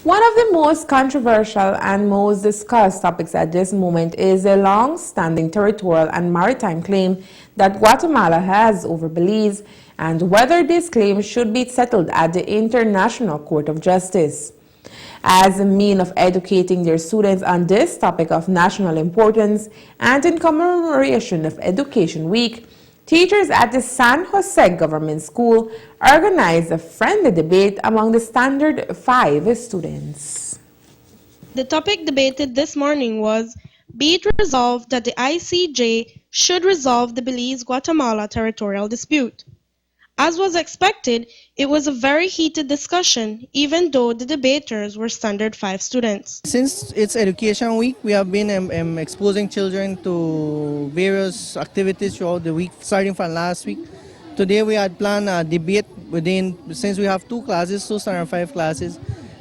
One of the most controversial and most discussed topics at this moment is the long-standing territorial and maritime claim that Guatemala has over Belize and whether this claim should be settled at the International Court of Justice. As a means of educating their students on this topic of national importance and in commemoration of Education Week, teachers at the San Jose Government School organized a friendly debate among the Standard 5 students. The topic debated this morning was, be it resolved that the ICJ should resolve the Belize-Guatemala territorial dispute. As was expected, it was a very heated discussion, even though the debaters were Standard 5 students. Since it's Education Week, we have been exposing children to various activities throughout the week, starting from last week. Today we had planned a debate since we have two Standard 5 classes.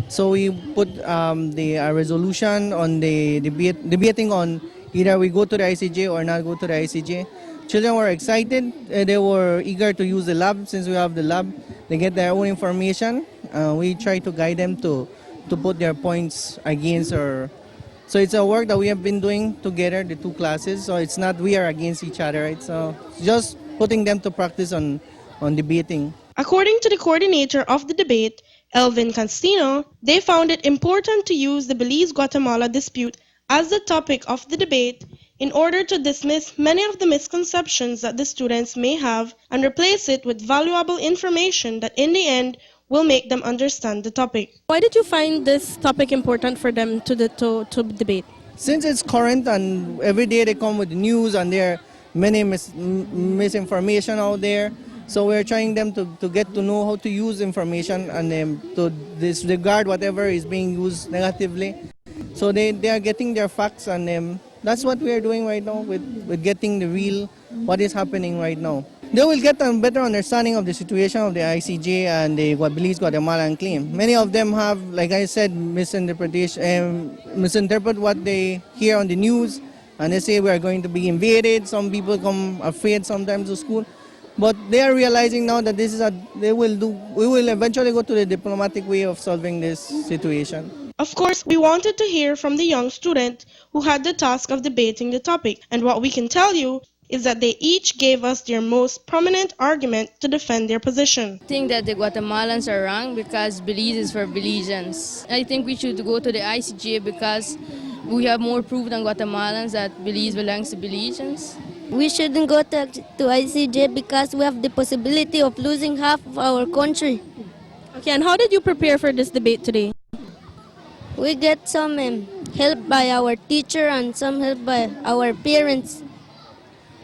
So we put a resolution on the debating on either we go to the ICJ or not go to the ICJ. Children were excited, they were eager to use the lab. Since we have the lab, they get their own information. We try to guide them to put their points against so it's a work that we have been doing together, the two classes. So it's not we are against each other, right? So just putting them to practice on debating. According to the coordinator of the debate, Elvin Castino, they found it important to use the Belize-Guatemala dispute as the topic of the debate in order to dismiss many of the misconceptions that the students may have and replace it with valuable information that in the end will make them understand the topic. Why did you find this topic important for them to debate? Since it's current and every day they come with the news and there are many misinformation out there, so we're trying them to get to know how to use information and to disregard whatever is being used negatively. So they are getting their facts and that's what we are doing right now with getting the real, what is happening right now. They will get a better understanding of the situation of the ICJ and the Belize-Guatemalan claim. Many of them have, like I said, misinterpret what they hear on the news, and they say we are going to be invaded. Some people come afraid sometimes to school. But they are realizing now that we will eventually go to the diplomatic way of solving this situation. Of course, we wanted to hear from the young student who had the task of debating the topic, and what we can tell you is that they each gave us their most prominent argument to defend their position. I think that the Guatemalans are wrong because Belize is for Belizeans. I think we should go to the ICJ because we have more proof than Guatemalans that Belize belongs to Belizeans. We shouldn't go to ICJ because we have the possibility of losing half of our country. Okay, and how did you prepare for this debate today? We get some help by our teacher and some help by our parents.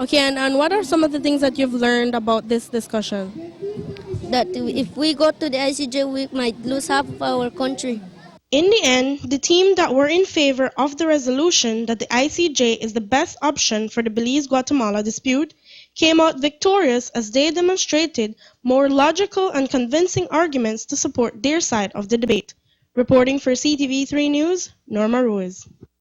Okay, and what are some of the things that you've learned about this discussion? That if we go to the ICJ, we might lose half of our country. In the end, the team that were in favor of the resolution that the ICJ is the best option for the Belize-Guatemala dispute came out victorious as they demonstrated more logical and convincing arguments to support their side of the debate. Reporting for CTV3 News, Norma Ruiz.